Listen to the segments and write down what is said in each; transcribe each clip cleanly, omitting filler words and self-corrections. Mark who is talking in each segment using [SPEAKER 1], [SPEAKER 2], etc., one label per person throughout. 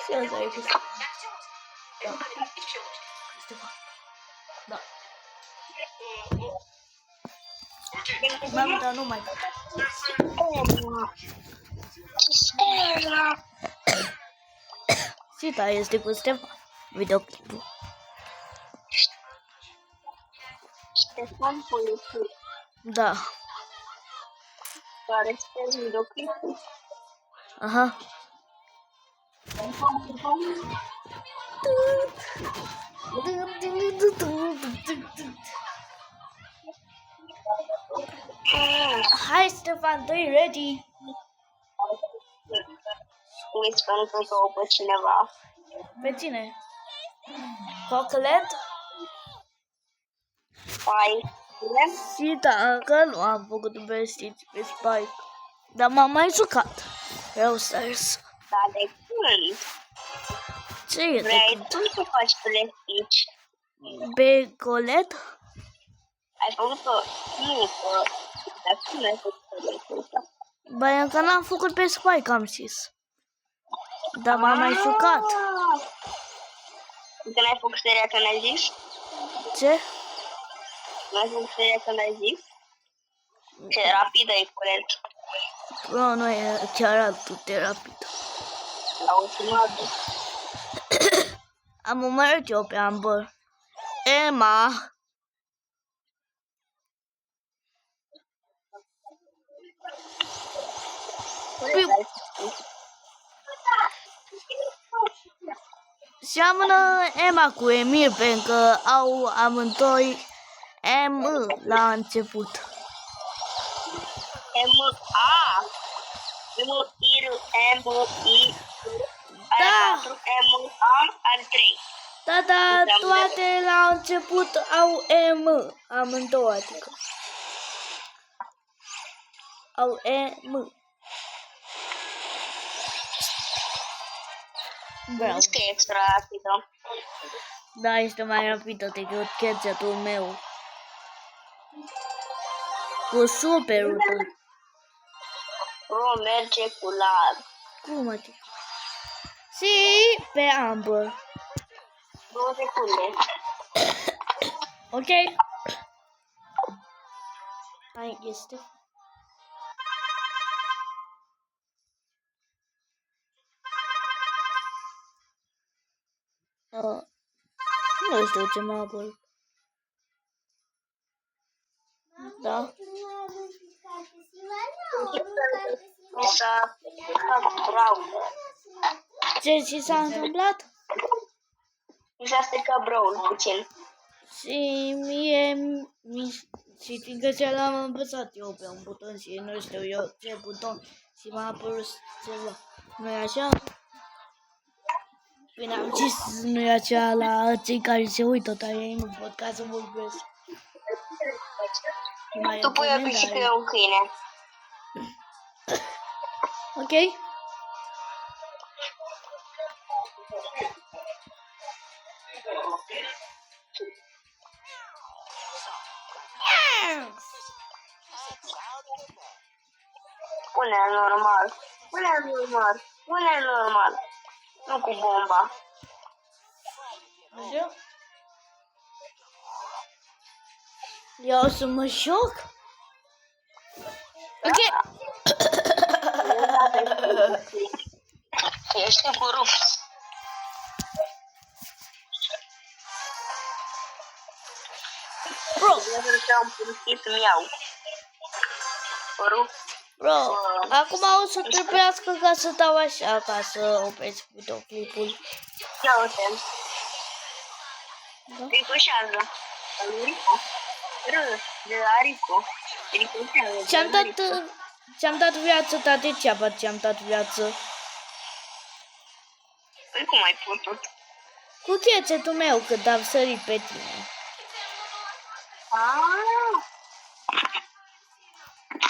[SPEAKER 1] Și ăsta e cu Stefan. Da. Stefan. Da. Mamă, dar nu mai pot. Și da, este cu Stefan. Videoclipul.
[SPEAKER 2] Ștefan Polițiu.
[SPEAKER 1] Da.
[SPEAKER 2] Care spune videoclipul.
[SPEAKER 1] Aha. Hai, Stefan, dă-i ready.
[SPEAKER 2] Uiți pentru că o pe cineva.
[SPEAKER 1] Pe cine? Cocolet?
[SPEAKER 2] Pai.
[SPEAKER 1] Și da, că nu am făcut investiții pe Spike. Dar m-am mai jucat. Rău stars.
[SPEAKER 2] Da, de când?
[SPEAKER 1] Ce e de
[SPEAKER 2] Vrei
[SPEAKER 1] când?
[SPEAKER 2] tu să faci plestici?
[SPEAKER 1] Pe Colet?
[SPEAKER 2] Ai făcut-o? Nu, că... Dar cum ai făcut-o?
[SPEAKER 1] Ba, încă n-am făcut pe Spike, am zis. Dar m-am mai jucat.
[SPEAKER 2] Că n-ai făcut seria când ai zis?
[SPEAKER 1] Ce?
[SPEAKER 2] N-ai făcut seria când ai zis? Ce rapidă e curent.
[SPEAKER 1] Bro, nu e chiar atât de rapid.
[SPEAKER 2] La ultima zi.
[SPEAKER 1] Am omorât eu pe Amber. Emma. Seamănă Emma cu Emil pentru că au amândoi M la început.
[SPEAKER 2] M-A. M-I-R-M-I.
[SPEAKER 1] Da.
[SPEAKER 2] 4 M-A al 3.
[SPEAKER 1] Da, da, toate la început au M. Amândouă, adică. Au M. Bravo.
[SPEAKER 2] Zici că e extra rapidă.
[SPEAKER 1] Da, este mai rapidă decât gadgetul meu. Cu superul tău.
[SPEAKER 2] Ro merge cu lag.
[SPEAKER 1] Cum adică? Și pe Amber.
[SPEAKER 2] 2 secunde.
[SPEAKER 1] Ok? Hai, este. Nu știu ce mă apăr. Da?
[SPEAKER 2] S-a stricat browser.
[SPEAKER 1] Ce ți s-a întâmplat?
[SPEAKER 2] Mi s-a stricat browser puțin.
[SPEAKER 1] Și mie și fiindcă ce l-am învățat eu pe un buton și nu știu eu ce buton și m-a apărut ceva. Nu-i așa? Bine, am zis nu-i așa la cei care se uită, dar ei nu pot ca să vorbesc.
[SPEAKER 2] Tu pui o pisică, eu un câine.
[SPEAKER 1] Ok?
[SPEAKER 2] Pune-l normal. Pune-l normal. Pune-l normal. Nu cu bomba.
[SPEAKER 1] Așa? Eu o să mă joc? Ok.
[SPEAKER 2] Ești cu rups.
[SPEAKER 1] Bro,
[SPEAKER 2] Am purtit miau. Rups.
[SPEAKER 1] bro, acum o să trebuiască ca să dau așa, ca să opresc videoclipul.
[SPEAKER 2] Ia uite. Ricoșează. R, de arico. Ricoșează.
[SPEAKER 1] Ți-am dat viață, dar degeaba ți-am dat viață.
[SPEAKER 2] Păi cum ai putut?
[SPEAKER 1] Cu chețetul meu când am sărit pe tine.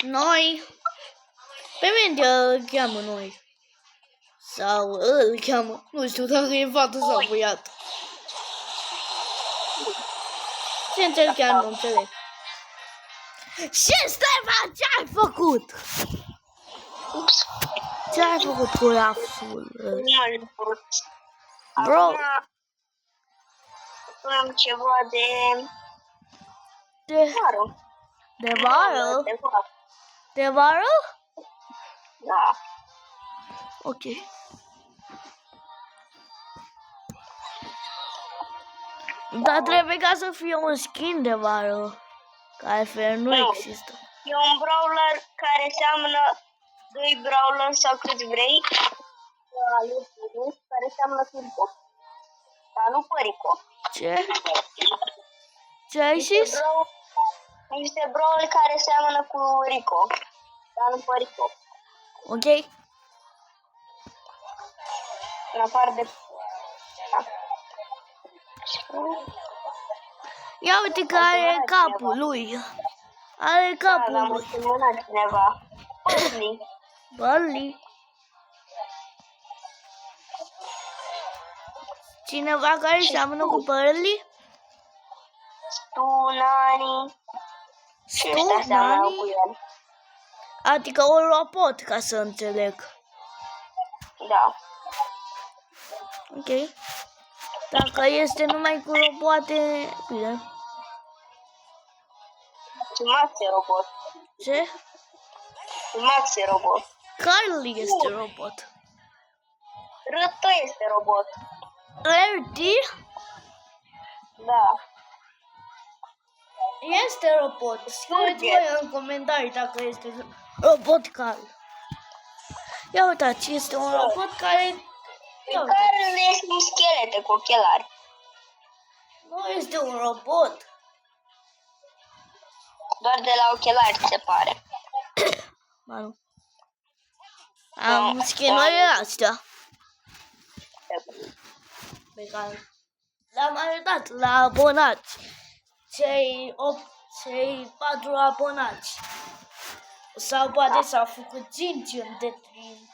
[SPEAKER 1] Noi. Pe mine îl cheamă noi. Sau îl cheamă. Nu știu dacă e fată sau băiat. Sincer chiar nu înțeleg. Și Stefan, ce ai făcut?
[SPEAKER 2] Ups.
[SPEAKER 1] Ce ai făcut cu rapsul?
[SPEAKER 2] Nu am vrut.
[SPEAKER 1] Bro.
[SPEAKER 2] Acum am ceva de vară.
[SPEAKER 1] De vară?
[SPEAKER 2] De vară.
[SPEAKER 1] De vară?
[SPEAKER 2] Da.
[SPEAKER 1] Ok. Dar trebuie ca să fie un skin de vară. Că altfel nu există.
[SPEAKER 2] E un brawler care seamănă doi brawler sau câți vrei. Care seamănă cu Rico. Dar nu pe Rico.
[SPEAKER 1] Ce? Ce ai zis?
[SPEAKER 2] Niște brawler care seamănă cu Rico. Dar nu pe Rico.
[SPEAKER 1] Ok.
[SPEAKER 2] În afară de...
[SPEAKER 1] Ia uite că are capul lui. Are capul
[SPEAKER 2] Da,
[SPEAKER 1] lui.
[SPEAKER 2] am cineva. Barley.
[SPEAKER 1] Barley. Cineva care seamănă cu Barley?
[SPEAKER 2] Nani. Și ăsta seamănă cu el.
[SPEAKER 1] Adică un robot, ca să înțeleg.
[SPEAKER 2] Da.
[SPEAKER 1] Ok. Dacă este numai cu roboate, bine.
[SPEAKER 2] Max e robot.
[SPEAKER 1] Ce?
[SPEAKER 2] Max e robot.
[SPEAKER 1] Carly este robot.
[SPEAKER 2] Râtă este robot.
[SPEAKER 1] RD
[SPEAKER 2] Da.
[SPEAKER 1] este robot. Scrieți voi în comentarii dacă este robot Carl. Ia uitați, este un robot care...
[SPEAKER 2] Care nu este un schelete cu ochelari.
[SPEAKER 1] Nu este un robot.
[SPEAKER 2] Doar de la ochelari, se pare.
[SPEAKER 1] Ba nu. Am schinurile astea pe care le-am arătat la abonați. Cei 4 abonați. Sau poate s-au făcut 5 între timp.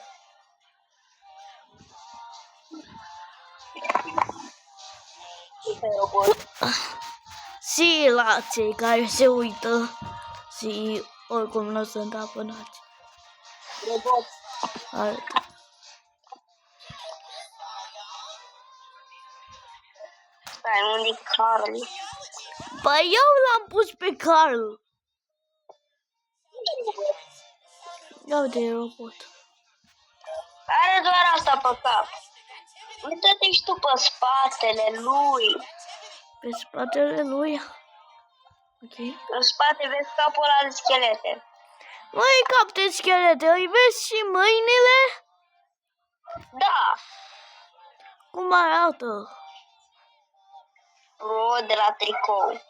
[SPEAKER 1] Și la cei care se uită și oricum nu sunt abonați.
[SPEAKER 2] Robot.
[SPEAKER 1] Arătă.
[SPEAKER 2] Stai, unde-i Carl?
[SPEAKER 1] Păi eu l-am pus pe Carl. Ia uite robot.
[SPEAKER 2] Are doar asta pe cap. Uită-te și tu pe spatele lui.
[SPEAKER 1] Pe spatele lui. Ok.
[SPEAKER 2] În spate vezi capul ăla de schelete.
[SPEAKER 1] Măi, cap de schelete, îi vezi și mâinile?
[SPEAKER 2] Da.
[SPEAKER 1] Cum arată?
[SPEAKER 2] De la tricou.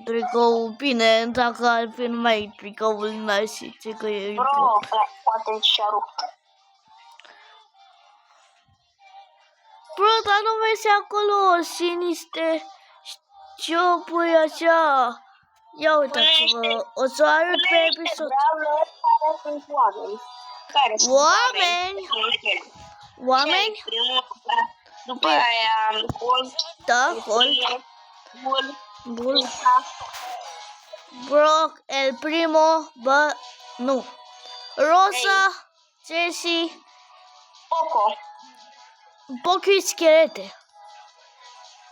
[SPEAKER 1] Tricou, bine, dacă ar fi numai tricoul, n-ar zice că e
[SPEAKER 2] Poate și-a rupt.
[SPEAKER 1] Bro, dar nu vezi acolo și niște șciopuri așa. Ia uitați-vă, o să arăt pe episod.
[SPEAKER 2] Care sunt oameni. Care sunt
[SPEAKER 1] Oameni? Oameni?
[SPEAKER 2] După aia, Colt.
[SPEAKER 1] Da, Colt. Bull. Brock, El Primo, nu. Rosa, Jessie,
[SPEAKER 2] Poco.
[SPEAKER 1] Pochi schelete.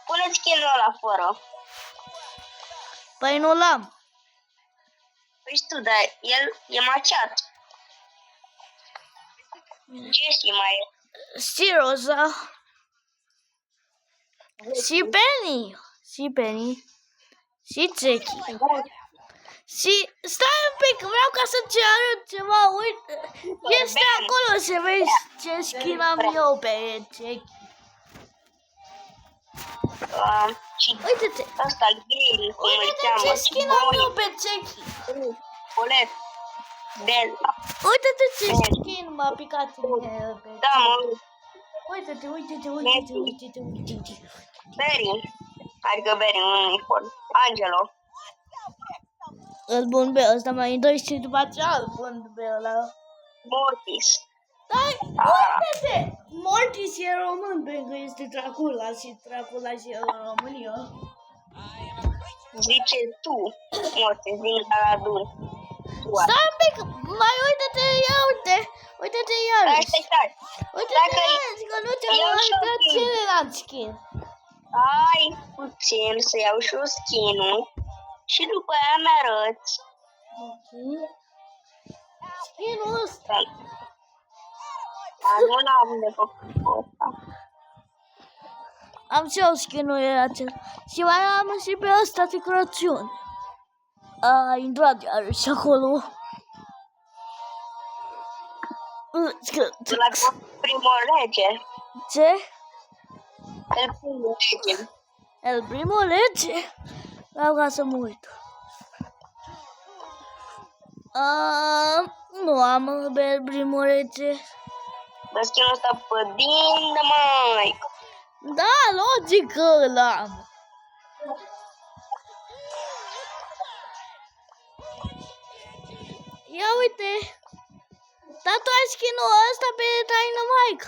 [SPEAKER 2] Pune skin-ul ăla fără.
[SPEAKER 1] Păi nu l-am.
[SPEAKER 2] Păi tu, dar el e maciat. Jessie mai e.
[SPEAKER 1] Și Rosa. Și Penny. Și Penny. Și Jackie. Și stai un pic, vreau ca să-ți arăt ceva, uite, este acolo, să vezi ce skin am eu pe Jackie. Uite-te,
[SPEAKER 2] Asta Gale, cum îl
[SPEAKER 1] uite-te
[SPEAKER 2] cheamă.
[SPEAKER 1] ce skin am eu pe Jackie.
[SPEAKER 2] Colet. Bella.
[SPEAKER 1] Uite-te ce skin m-a picat mie pe
[SPEAKER 2] Da, mă.
[SPEAKER 1] Uite-te.
[SPEAKER 2] Barry. Adică Barry, un unicorn. Angelo.
[SPEAKER 1] Îl bun pe ăsta mai întâi și după aceea îl bun pe ăla.
[SPEAKER 2] Mortis.
[SPEAKER 1] Dai, uite-te! Mortis e român, pentru că este Dracula și Dracula și el în România.
[SPEAKER 2] Zice tu, Mortis, din Caladun.
[SPEAKER 1] Stai un pic, mai uite-te, ia uite! Uite-te
[SPEAKER 2] stai.
[SPEAKER 1] Uite,
[SPEAKER 2] Dacă
[SPEAKER 1] vezi că nu ți-am
[SPEAKER 2] iau
[SPEAKER 1] luat
[SPEAKER 2] și-o
[SPEAKER 1] pe
[SPEAKER 2] skin.
[SPEAKER 1] celălalt skin.
[SPEAKER 2] Ai puțin să iau și eu skin-ul și după aia mi-arăți.
[SPEAKER 1] Ok. Skin-ul ăsta.
[SPEAKER 2] Nu l-am de făcut ăsta.
[SPEAKER 1] Am și eu skin-ul acela. Și mai am și pe ăsta de Crăciun. A intrat iarăși acolo.
[SPEAKER 2] Tu l-ai făcut primul rege.
[SPEAKER 1] Ce?
[SPEAKER 2] El primul rege.
[SPEAKER 1] El primul lege? Vreau ca să mă uit. Nu am pe el primul lege.
[SPEAKER 2] Dar skin-ul ăsta pădindă, mai.
[SPEAKER 1] Da, logic că îl am. Ia uite. Dar tu ai skin-ul ăsta pe Dynamite.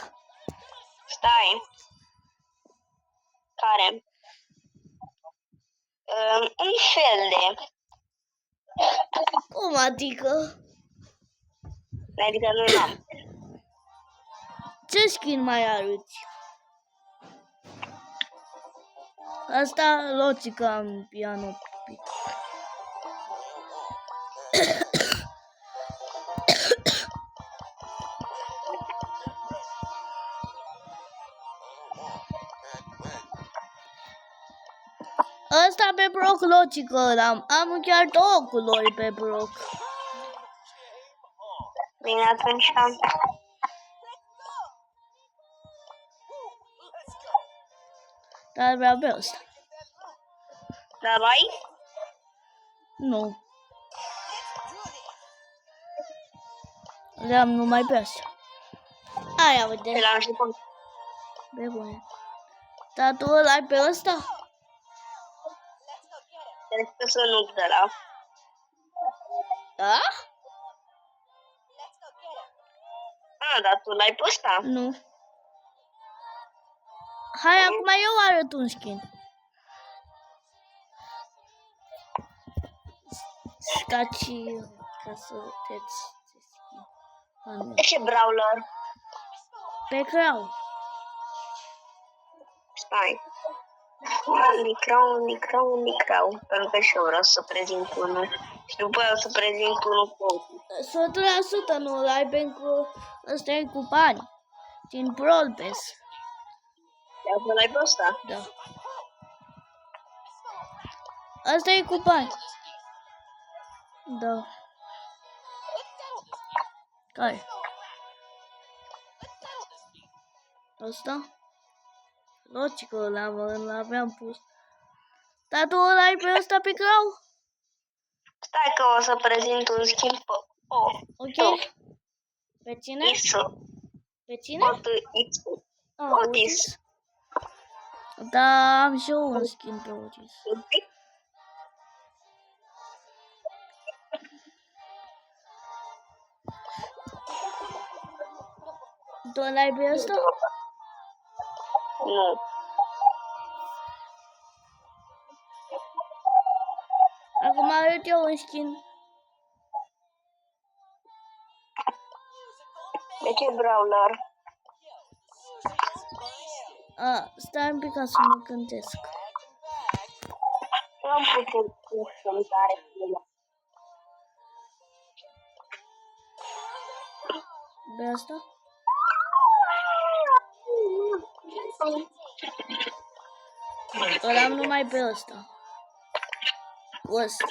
[SPEAKER 2] Stai. Care? Un fel de.
[SPEAKER 1] Cum adică?
[SPEAKER 2] Adică nu l-am.
[SPEAKER 1] Ce skin mai arăți? Asta logic că am piano pit. Asta pe Brock logic că l-am. Am chiar două culori pe Brock.
[SPEAKER 2] Bine, atunci am.
[SPEAKER 1] Dar vreau pe ăsta.
[SPEAKER 2] Dar ai?
[SPEAKER 1] Nu. Le-am numai pe ăsta. Aia, uite.
[SPEAKER 2] Te l-am și pe.
[SPEAKER 1] Pe bune. Dar tu îl ai pe ăsta?
[SPEAKER 2] Cred că să nu de la.
[SPEAKER 1] Da?
[SPEAKER 2] Dar tu l-ai pe ăsta?
[SPEAKER 1] Nu. Hai, acum eu arăt un skin. Scaci ca să vedeți ce skin am eu.
[SPEAKER 2] Ce brawler?
[SPEAKER 1] Pe Crow.
[SPEAKER 2] Stai. Nicrau. Pentru că și eu vreau să prezint unul. Și după aia o să prezint unul cu ochii.
[SPEAKER 1] 100% nu-l ai pentru ăsta e cu bani. Din Brawl Pass.
[SPEAKER 2] Iar tu l-ai pe ăsta?
[SPEAKER 1] Da. Asta e cu bani. Da. Care? Asta? Logic că l-aveam pus. Dar tu îl ai pe ăsta pe Crow?
[SPEAKER 2] Stai că o să prezint un skin pe
[SPEAKER 1] Ok. Pe cine?
[SPEAKER 2] Isu.
[SPEAKER 1] Pe cine?
[SPEAKER 2] Isu.
[SPEAKER 1] Ah,
[SPEAKER 2] Otis.
[SPEAKER 1] Da, am și eu un skin pe Otis. Tu îl ai pe ăsta?
[SPEAKER 2] Nu.
[SPEAKER 1] Acum arăt eu un skin.
[SPEAKER 2] De ce brawler?
[SPEAKER 1] Stai un pic ca să mă cântesc.
[SPEAKER 2] Nu am putut cântare.
[SPEAKER 1] Pe asta? Îl am numai pe ăsta. Cu ăsta.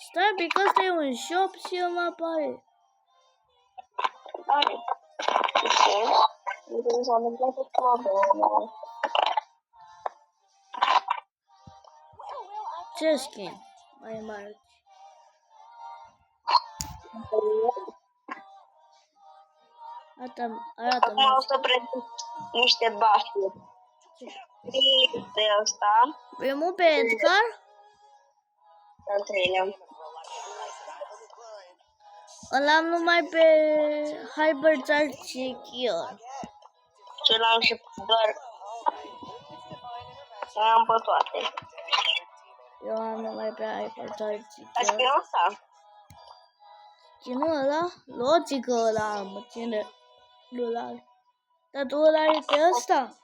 [SPEAKER 1] Stai un pic, ăsta e un shop și îmi apare. Ce skin? Mai mare. Arată-mi.
[SPEAKER 2] Acum o să prezint niște buff-uri. De ăsta.
[SPEAKER 1] Primul pe Edgar?
[SPEAKER 2] Al treilea.
[SPEAKER 1] Îl am numai pe Hypercharge Secure.
[SPEAKER 2] Și l-am și doar... L-am pe toate.
[SPEAKER 1] Eu am numai pe Hypercharge
[SPEAKER 2] Ați
[SPEAKER 1] Secure.
[SPEAKER 2] pe ăsta?
[SPEAKER 1] skin-ul ăla? Logic ăla, mă ține lulare. Dar tu ăla e pe ăsta?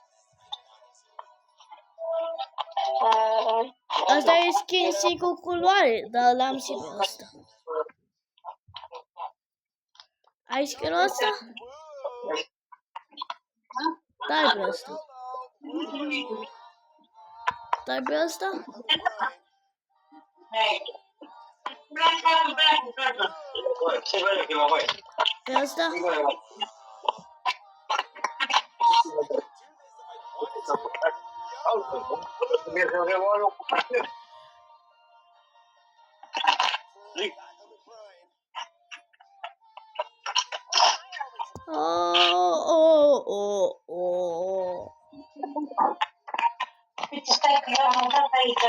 [SPEAKER 1] Asta e skin și cu culoare, dar l-am și pe ăsta. Ai skin-ul ăsta? Dai pe ăsta. Dai pe ăsta? Pe ăsta? Oh.
[SPEAKER 2] Stai că eu am dat aici.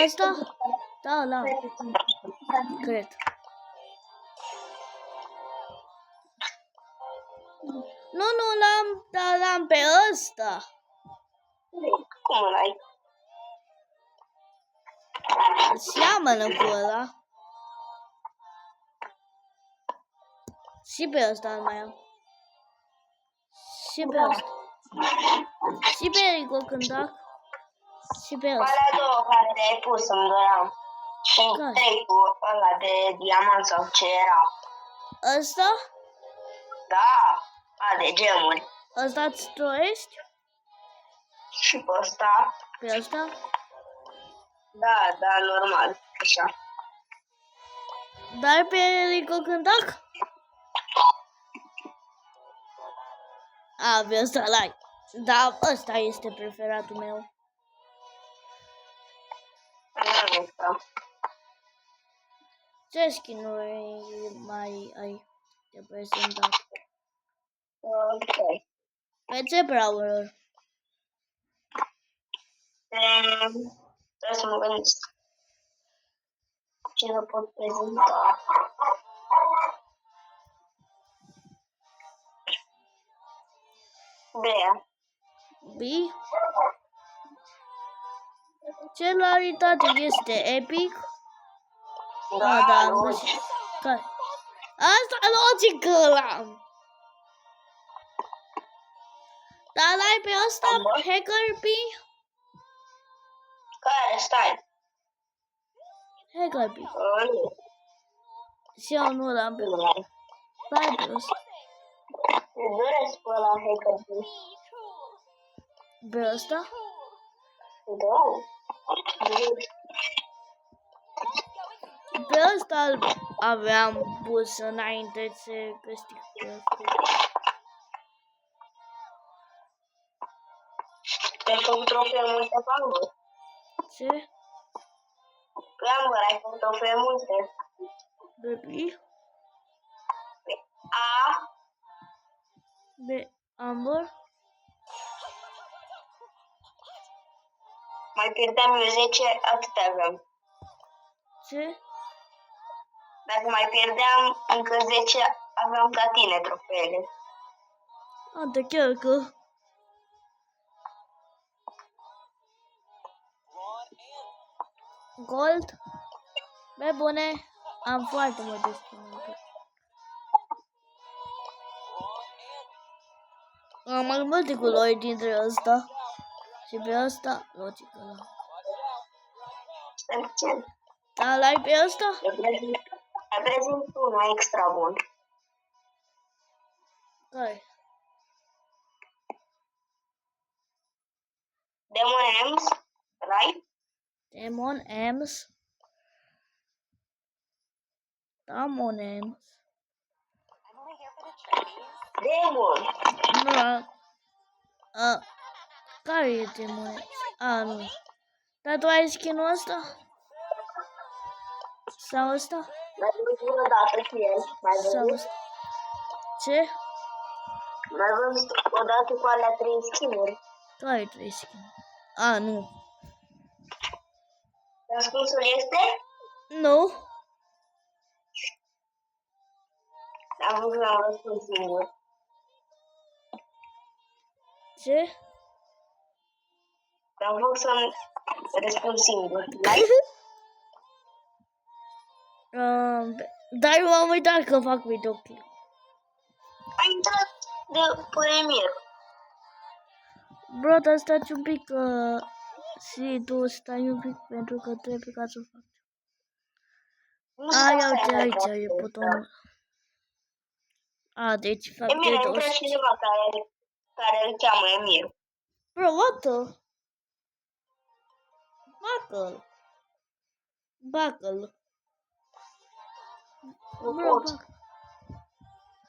[SPEAKER 1] Asta? Da, la. Cred. Nu, l-am pe ăsta.
[SPEAKER 2] Cum l-ai?
[SPEAKER 1] Seamănă cu ăla. Și pe ăsta îl mai am. Și pe ăsta. Și pe Rico Cântac. Și pe ăsta.
[SPEAKER 2] Alea două care le-ai pus îmi doream. Și trei cu ăla de diamant sau ce era.
[SPEAKER 1] Ăsta?
[SPEAKER 2] Da, de gemuri.
[SPEAKER 1] Ăsta îți dorești?
[SPEAKER 2] Și pe ăsta?
[SPEAKER 1] Pe ăsta?
[SPEAKER 2] Da, normal, așa.
[SPEAKER 1] Dar pe Rico Cântac? Pe ăsta l-ai. Da, ăsta este preferatul meu. Ce skin-uri mai ai de prezentat?
[SPEAKER 2] Ok.
[SPEAKER 1] Pe ce brawler?
[SPEAKER 2] Trebuie să mă gândesc. Ce vă pot prezenta? Bea.
[SPEAKER 1] B? Celularitate este epic? Da, am găsit. Care? Asta logic ăla. Dar l-ai pe ăsta, Hacker B?
[SPEAKER 2] Care? Stai.
[SPEAKER 1] Hacker B. Și eu nu l-am pe ăsta. L-ai pe ăsta.
[SPEAKER 2] Îți doresc pe ăla Hacker B.
[SPEAKER 1] Pe ăsta?
[SPEAKER 2] Da.
[SPEAKER 1] Pe ăsta aveam pus înainte să câștig pe ăsta.
[SPEAKER 2] Ai făcut trofee multe pe Amber?
[SPEAKER 1] Ce?
[SPEAKER 2] Pe Amber ai făcut trofee multe.
[SPEAKER 1] Baby?
[SPEAKER 2] A.
[SPEAKER 1] De Amber?
[SPEAKER 2] Mai pierdeam eu 10, atât aveam.
[SPEAKER 1] Ce?
[SPEAKER 2] Dacă mai pierdeam încă 10, aveam ca tine trofeele.
[SPEAKER 1] De chiar că... Gold? Be bune, am foarte multe skin-uri. Am mai multe culori dintre ăsta. Și pe ăsta, logic ăla.
[SPEAKER 2] Stai puțin.
[SPEAKER 1] Da, l-ai pe ăsta?
[SPEAKER 2] Îi prezint unul extra bun.
[SPEAKER 1] Care?
[SPEAKER 2] Demon Ems, right?
[SPEAKER 1] Demon Ems. Demon Ems.
[SPEAKER 2] Demon.
[SPEAKER 1] Nu. Care e Demon Ems? Nu. Dar tu ai skin-ul ăsta? Sau ăsta?
[SPEAKER 2] Mai văzut o dată cu el. Mai
[SPEAKER 1] Sau
[SPEAKER 2] văzut?
[SPEAKER 1] ăsta? Ce?
[SPEAKER 2] Mai văzut o dată cu alea 3 skin-uri.
[SPEAKER 1] Care 3 skin? Nu.
[SPEAKER 2] Răspunsul este?
[SPEAKER 1] Nu.
[SPEAKER 2] Am vrut să am răspuns singur.
[SPEAKER 1] Ce?
[SPEAKER 2] Am vrut să-mi răspund singur. Like?
[SPEAKER 1] Dar eu m-am uitat că fac videoclip.
[SPEAKER 2] Ai intrat de premier.
[SPEAKER 1] Bro, dar stați un pic și tu stai un pic pentru că trebuie ca să fac. Ia uite aici e butonul. Deci fac
[SPEAKER 2] Emir,
[SPEAKER 1] de
[SPEAKER 2] a
[SPEAKER 1] 20.
[SPEAKER 2] intrat cineva care îl cheamă Emir.
[SPEAKER 1] Bro, what? Bagă-l. Bagă-l.
[SPEAKER 2] Nu
[SPEAKER 1] Bro,
[SPEAKER 2] pot.
[SPEAKER 1] bagă.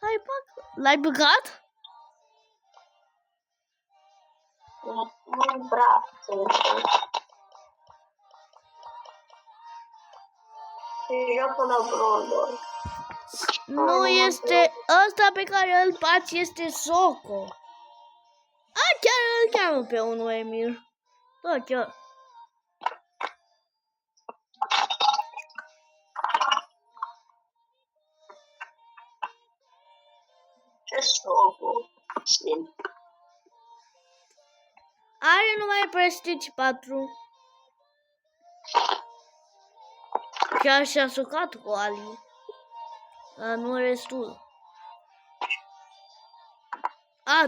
[SPEAKER 1] Hai, bagă. L-ai băgat?
[SPEAKER 2] Nu vrea să intru. Se joacă la Brondor.
[SPEAKER 1] Nu este... Ăsta pe care îl bați este Soco. Chiar îl cheamă pe unul Emir. Da, chiar.
[SPEAKER 2] Ce socul?
[SPEAKER 1] Are numai Prestige 4. Chiar și-a sucat cu Ali. Dar nu restul.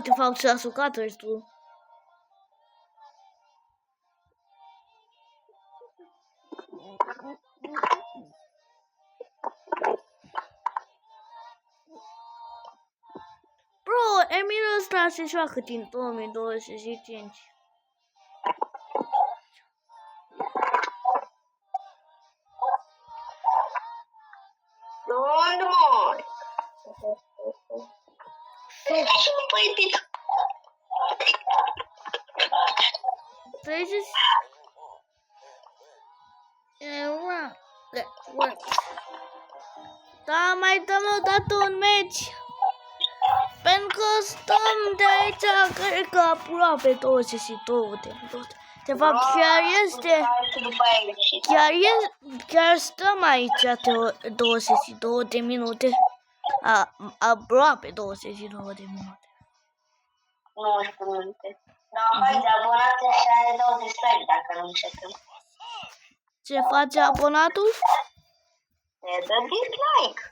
[SPEAKER 1] De fapt și-a sucat restul. Bro, Emil ăsta se joacă din 2025.
[SPEAKER 2] Unde mori? Și nu păi pic.
[SPEAKER 1] 30. Da, mai dăm o dată un meci. Pentru că stăm de aici, cred că aproape 22 de minute. De fapt, chiar este... Chiar stăm aici 22 de minute. Aproape 22 de minute.
[SPEAKER 2] 19 minute. Da, hai de abonați așa ne dau dislike dacă nu începem.
[SPEAKER 1] Ce face abonatul?
[SPEAKER 2] Ne dă dislike.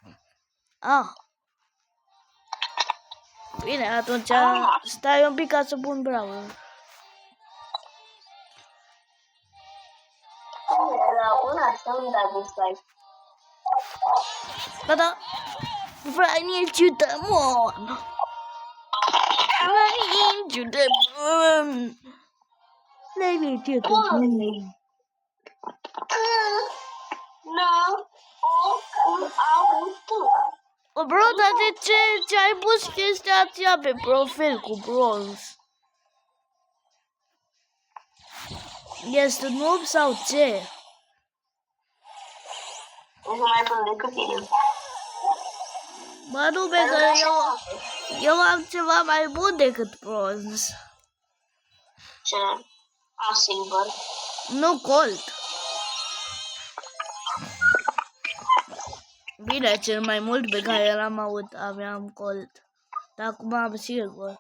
[SPEAKER 1] Bine, atunci stai un pic ca să pun bravo.
[SPEAKER 2] La abonați să nu dau dislike.
[SPEAKER 1] Da. I need you the moon. I need you the moon. I need you the moon.
[SPEAKER 2] Nu.
[SPEAKER 1] Bro, dar de ce ai pus chestia aceea pe profil cu bronz? Este noob sau ce?
[SPEAKER 2] Nu mai pun decât tine.
[SPEAKER 1] Bă, nu, pe că eu am ceva mai bun decât bronz.
[SPEAKER 2] Ce? Silver.
[SPEAKER 1] Nu gold. Bine, cel mai mult pe care l-am avut aveam gold. Dar acum am silver.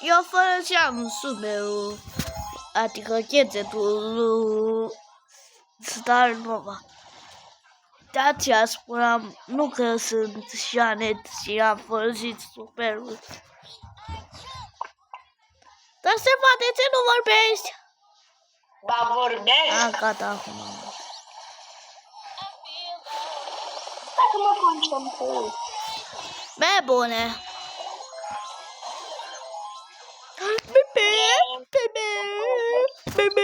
[SPEAKER 1] Eu foloseam sumerul, adică gadgetul lui Star Nova. De aceea spuneam, nu că sunt Janet și am folosit superul. Dar Ștefan, de ce nu vorbești?
[SPEAKER 2] Ba vorbesc.
[SPEAKER 1] Gata, acum.
[SPEAKER 2] Dacă mă concentrez.
[SPEAKER 1] Be bune. Bebe.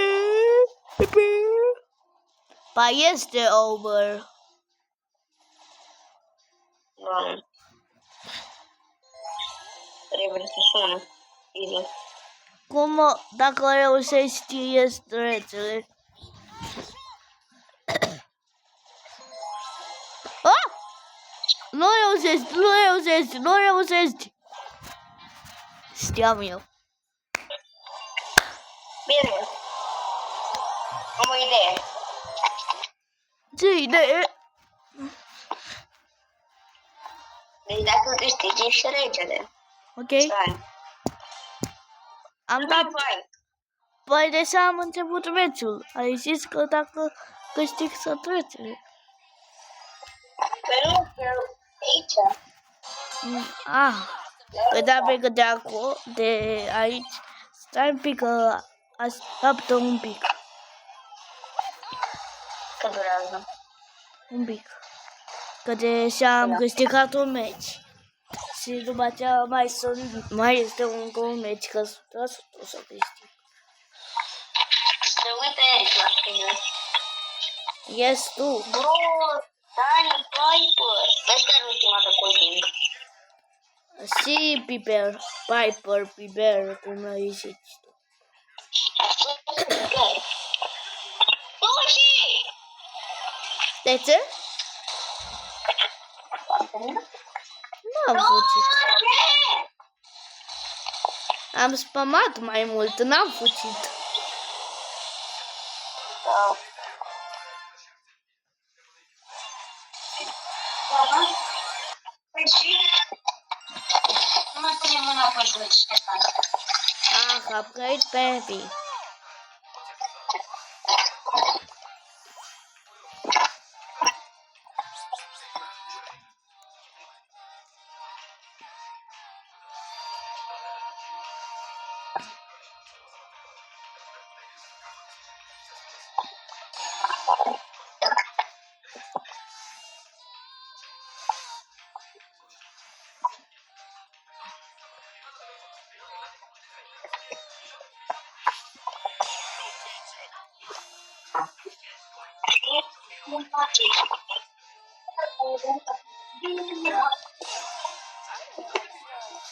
[SPEAKER 1] Ba este over.
[SPEAKER 2] Nu. Trebuie să sună. Easy.
[SPEAKER 1] Cum dacă reușești este rețele? Nu reușești. Știam eu.
[SPEAKER 2] Bine. Am o idee.
[SPEAKER 1] Ce idee?
[SPEAKER 2] Deci dacă câștigi, ești regele.
[SPEAKER 1] Ok.
[SPEAKER 2] Stai.
[SPEAKER 1] Am dat...
[SPEAKER 2] Vai.
[SPEAKER 1] Păi deja am început meciul. Ai zis că dacă câștig să trece.
[SPEAKER 2] Păi nu, eu aici.
[SPEAKER 1] Ah. Că da pe de acolo, de aici. Stai un pic că așteaptă un pic.
[SPEAKER 2] Că durează.
[SPEAKER 1] Un pic. Că deja am câștigat un meci. Și după aceea mai este un meci, că 100% o să câștig.
[SPEAKER 2] Se uită Eric la tine.
[SPEAKER 1] Yes, tu.
[SPEAKER 2] Bro, Dani Piper. Vezi care ultima de coaching.
[SPEAKER 1] Și Piper, cum ai zis tu. De ce? N-am fugit. Am spamat mai mult, n-am fugit.
[SPEAKER 2] Da. Păi și? Nu mai pune mâna pe jos, Ștefan.
[SPEAKER 1] Upgrade baby.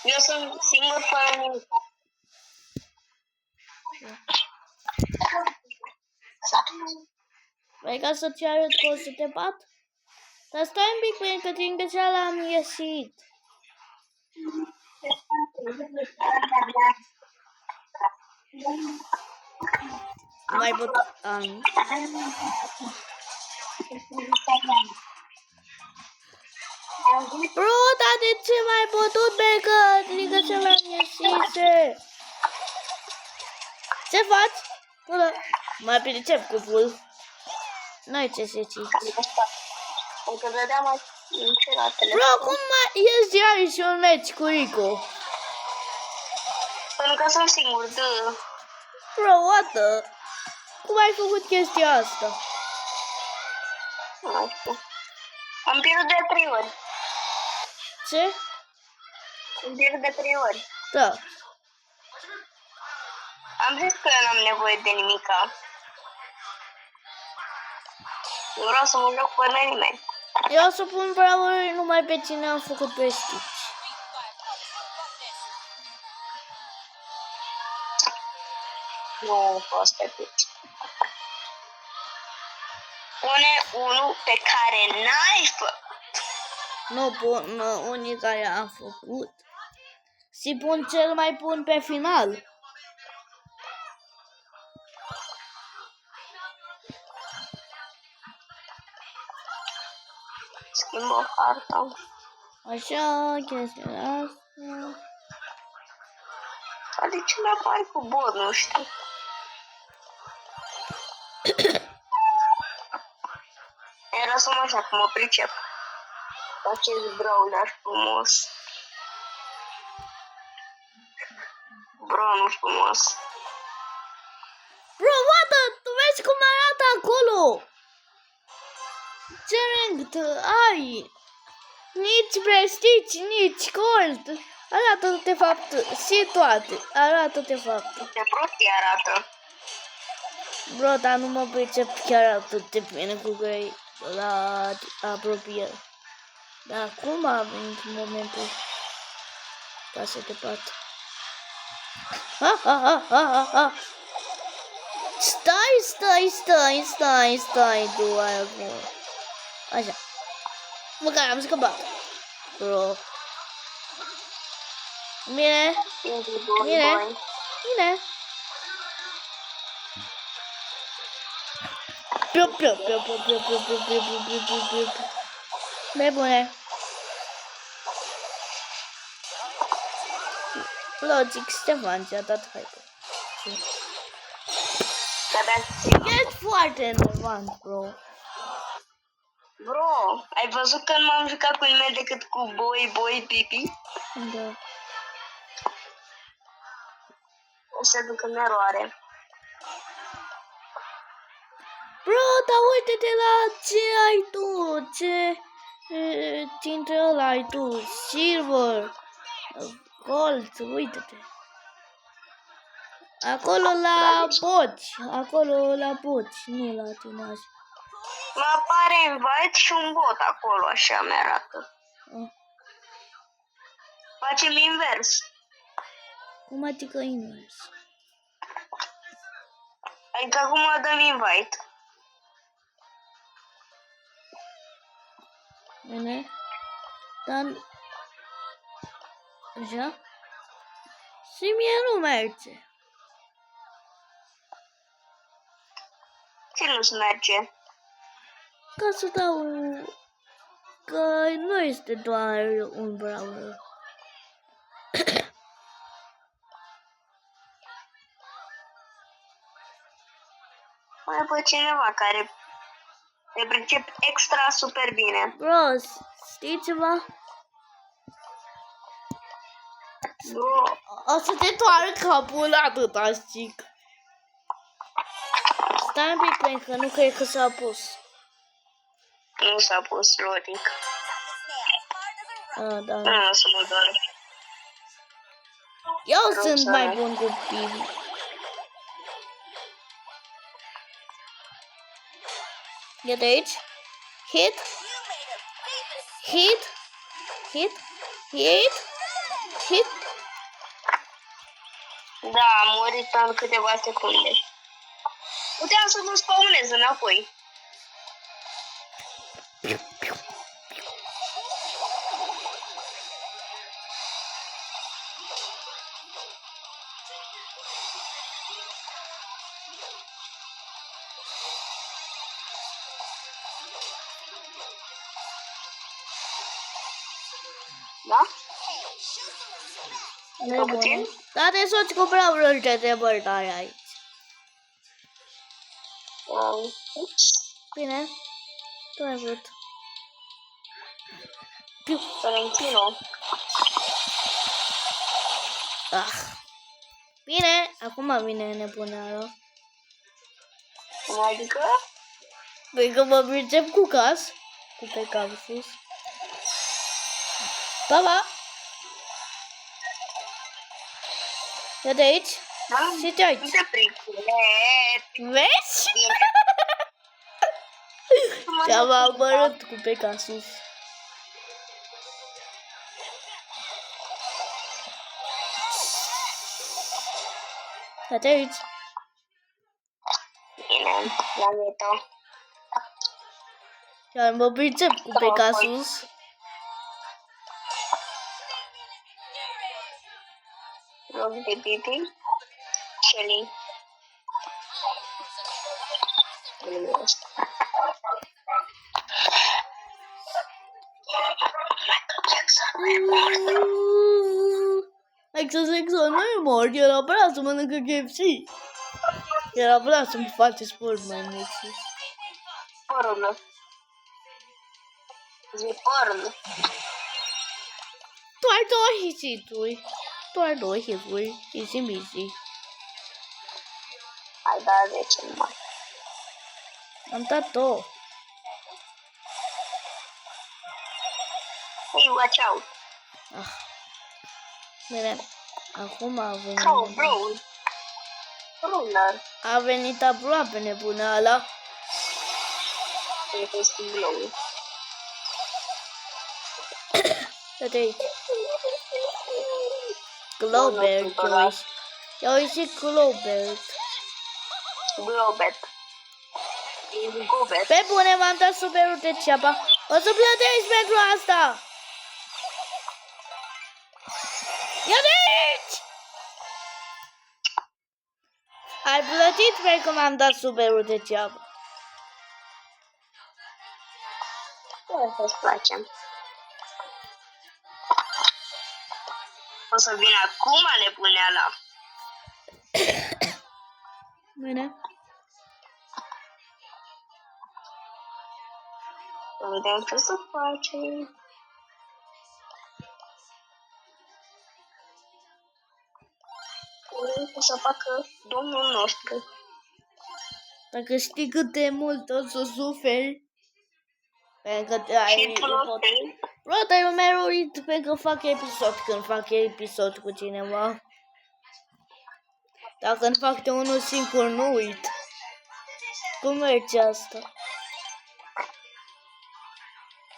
[SPEAKER 2] Eu sunt singur fără nimic.
[SPEAKER 1] Vrei ca să-ți arăt că o să te bat? Dar stai un pic, pentru că din greșeală am ieșit. Mai pot... Bro, dar de ce mai putut, Becă? Din greșeală am ieșit. Ce faci? Mai pricep cu full. N-ai ce să zici.
[SPEAKER 2] Încă vedeam mai la telefon.
[SPEAKER 1] Bro, cum mai ești iar și un meci cu Rico?
[SPEAKER 2] Pentru că sunt singur, dă.
[SPEAKER 1] Bro, what the? Cum ai făcut chestia asta?
[SPEAKER 2] Nu știu. Am pierdut de 3 ori.
[SPEAKER 1] Ce?
[SPEAKER 2] Am pierdut de 3 ori.
[SPEAKER 1] Da.
[SPEAKER 2] Am zis că n-am nevoie de nimica. Nu vreau să mă joc până nimeni.
[SPEAKER 1] Eu o să pun bravuri numai pe cine am făcut prestici.
[SPEAKER 2] Nu poți pe pici. Pune unul pe care n-ai făcut.
[SPEAKER 1] Nu pun unii care am făcut. Și pun cel mai bun pe final.
[SPEAKER 2] Schimbă harta.
[SPEAKER 1] Așa, chestia asta.
[SPEAKER 2] Dar de ce mi-apare cu bot, nu știu. Era să mă așa, cum mă pricep. Acest brawler frumos. Brown frumos.
[SPEAKER 1] Bro, what the? Tu vezi cum arată acolo? Ce rank ai? Nici prestici, nici gold. Arată de fapt și toate. Arată de fapt.
[SPEAKER 2] Ce prostii arată.
[SPEAKER 1] Bro, dar nu mă pricep chiar atât de bine cu grei la apropiere. Dar cum a venit momentul ca să te bat? Ha. Stai, tu ai acum. Așa. Măcar am scăpat. Bro. Bine,
[SPEAKER 2] Indie
[SPEAKER 1] bine,
[SPEAKER 2] Boy.
[SPEAKER 1] bine. Piu, piu, piu, piu, piu, piu, piu, piu, piu, piu, piu, piu, piu. Pe bune. Logic, Ștefan ți-a dat hype.
[SPEAKER 2] De-abia țin.
[SPEAKER 1] Ești foarte enervant, bro.
[SPEAKER 2] Bro, ai văzut că nu m-am jucat cu nimeni decât cu Boy Pipi?
[SPEAKER 1] Da.
[SPEAKER 2] O să duc în eroare.
[SPEAKER 1] Bro, dar uite-te la ce ai tu, ce dintre ăla ai tu, silver, gold, uite-te. Acolo la boci, acolo la boci, nu la tine așa.
[SPEAKER 2] Mă apare invite și un bot acolo, așa mi-arată. Facem invers.
[SPEAKER 1] Cum adică invers?
[SPEAKER 2] Adică acum dăm invite.
[SPEAKER 1] Bine? Dar... Așa? Și mie nu merge.
[SPEAKER 2] Ce nu-ți merge?
[SPEAKER 1] Ca să dau... Că nu este doar un browser.
[SPEAKER 2] Mai pe cineva care te pricep extra super bine.
[SPEAKER 1] Bro, știi ceva?
[SPEAKER 2] Bro,
[SPEAKER 1] O să te toară capul atâta, știc. Stai un pic, pentru că nu cred că s-a pus.
[SPEAKER 2] nu s-a pus logic.
[SPEAKER 1] Da.
[SPEAKER 2] Nu o să mă doar.
[SPEAKER 1] Eu
[SPEAKER 2] Rău
[SPEAKER 1] sunt
[SPEAKER 2] să
[SPEAKER 1] mai
[SPEAKER 2] ai.
[SPEAKER 1] bun cu Bibi. E de aici. Hit. Hit. Hit. Hit. Hit.
[SPEAKER 2] Da, am murit în câteva secunde. Puteam să mă spawnez înapoi. Da? puțin?
[SPEAKER 1] Da, te soți cu browser de depărtare aici. Bine. Tu ai vrut. Piu.
[SPEAKER 2] Sorrentino.
[SPEAKER 1] Ah. Bine, acum vine nebuneala.
[SPEAKER 2] Adică?
[SPEAKER 1] Păi că mă pricep cu caz. Cu Pegasus. Pa, pa. Ia de aici. Și te aici.
[SPEAKER 2] Nu te priculet.
[SPEAKER 1] Vezi? Te-am amărât cu Pegasus. Ia de aici.
[SPEAKER 2] Bine, la neto.
[SPEAKER 1] Iar mă pricep cu Pegasus.
[SPEAKER 2] Loc de pipi. Shelly.
[SPEAKER 1] Michael Jackson nu e mort, el a vrea să mănâncă KFC. El a vrea să-mi face sport mai mult.
[SPEAKER 2] Porno. Zi porno.
[SPEAKER 1] Doar două hituri. Doar două hituri. Easy busy.
[SPEAKER 2] Ai dat 10 numai.
[SPEAKER 1] Am dat două.
[SPEAKER 2] Hey, watch out.
[SPEAKER 1] Bine. Acum a venit.
[SPEAKER 2] Oh, bro. Runner.
[SPEAKER 1] A venit aproape nebuna ăla.
[SPEAKER 2] E fost glow.
[SPEAKER 1] Uite aici. Glowbert, Joyce. Ia uite Glowbert.
[SPEAKER 2] Globet. Gobet.
[SPEAKER 1] Pe bune, m-am dat superul de ceapa. O să plătești pentru asta. Ia de aici! Ai plătit pentru că m-am dat superul degeaba.
[SPEAKER 2] Să-ți place. O să vin acum nebuneala.
[SPEAKER 1] Bine.
[SPEAKER 2] Să vedem ce să facem. O să facă domnul nostru.
[SPEAKER 1] Dacă știi cât de mult o să suferi, pentru că ai...
[SPEAKER 2] Și tu la fel.
[SPEAKER 1] Bro, dar eu mereu uit pentru că fac episod când fac episod cu cineva. Dacă îmi fac de unul singur, nu uit. Cum merge asta?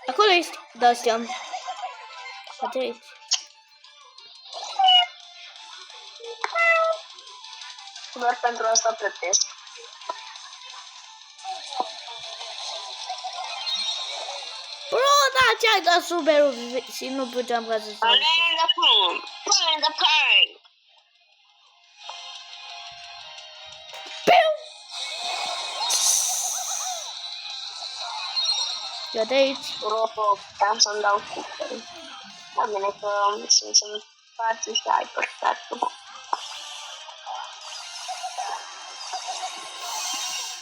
[SPEAKER 1] Acolo ești. Da, știam. Uite aici.
[SPEAKER 2] Doar pentru asta plătesc.
[SPEAKER 1] Bro, da, ce-ai dat superul și nu puteam ca să fac.
[SPEAKER 2] Pune the pun. Pune the pun.
[SPEAKER 1] Piu! Ia de aici.
[SPEAKER 2] Ropo, am să-mi dau cuper. Da, bine că sunt în față și hyper-statul.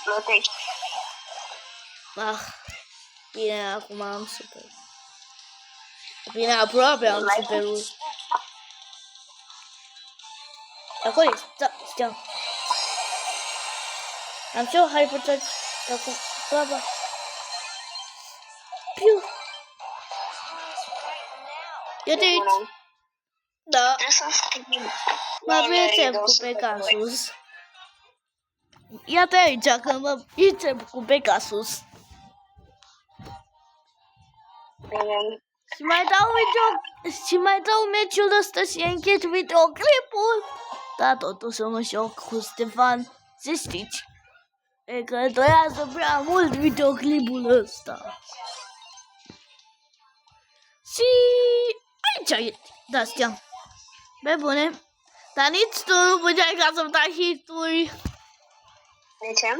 [SPEAKER 2] Plătești.
[SPEAKER 1] Ah, bine, acum am super. Bine, aproape am superul. Acolo ești, da, știam. Am și eu hypercharge. Acum, baba. Piu. Ia de aici. Da,
[SPEAKER 2] Trebuie să schimb.
[SPEAKER 1] mă înțeleg cu Pegasus. Iată aici că mă înțeleg cu Pegasus.
[SPEAKER 2] Bine.
[SPEAKER 1] Și mai dau meciul ăsta și închid videoclipul. Da, totuși să mă joc cu Stefan, să știți. E că durează prea mult videoclipul ăsta. Și aici e. Da, știam. Pe bune. Dar nici tu nu puteai ca să-mi dai hituri.
[SPEAKER 2] De ce?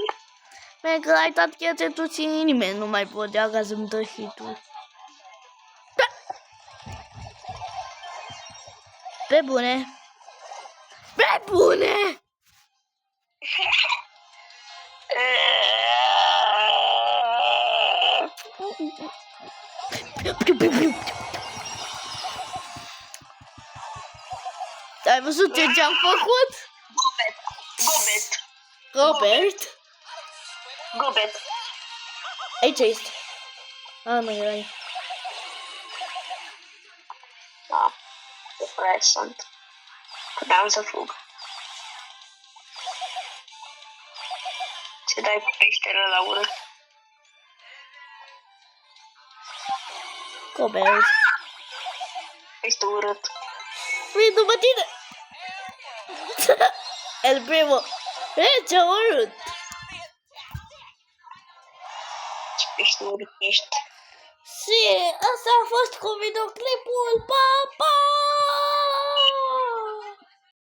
[SPEAKER 1] Pentru că ai dat chețetul și nimeni nu mai putea ca să-mi dă hituri. Pe bune. Pe bune! Ai văzut ce-am făcut? Robert?
[SPEAKER 2] Gobet.
[SPEAKER 1] Aici ești. Nu erai.
[SPEAKER 2] Da. Depresant. Puteam să fug. Ce dai cu peșteră la urât?
[SPEAKER 1] Robert.
[SPEAKER 2] Este urât.
[SPEAKER 1] Vii după tine. El primo. E, ce urât.
[SPEAKER 2] Ce pește urât ești.
[SPEAKER 1] Și asta a fost cu videoclipul. Pa, pa!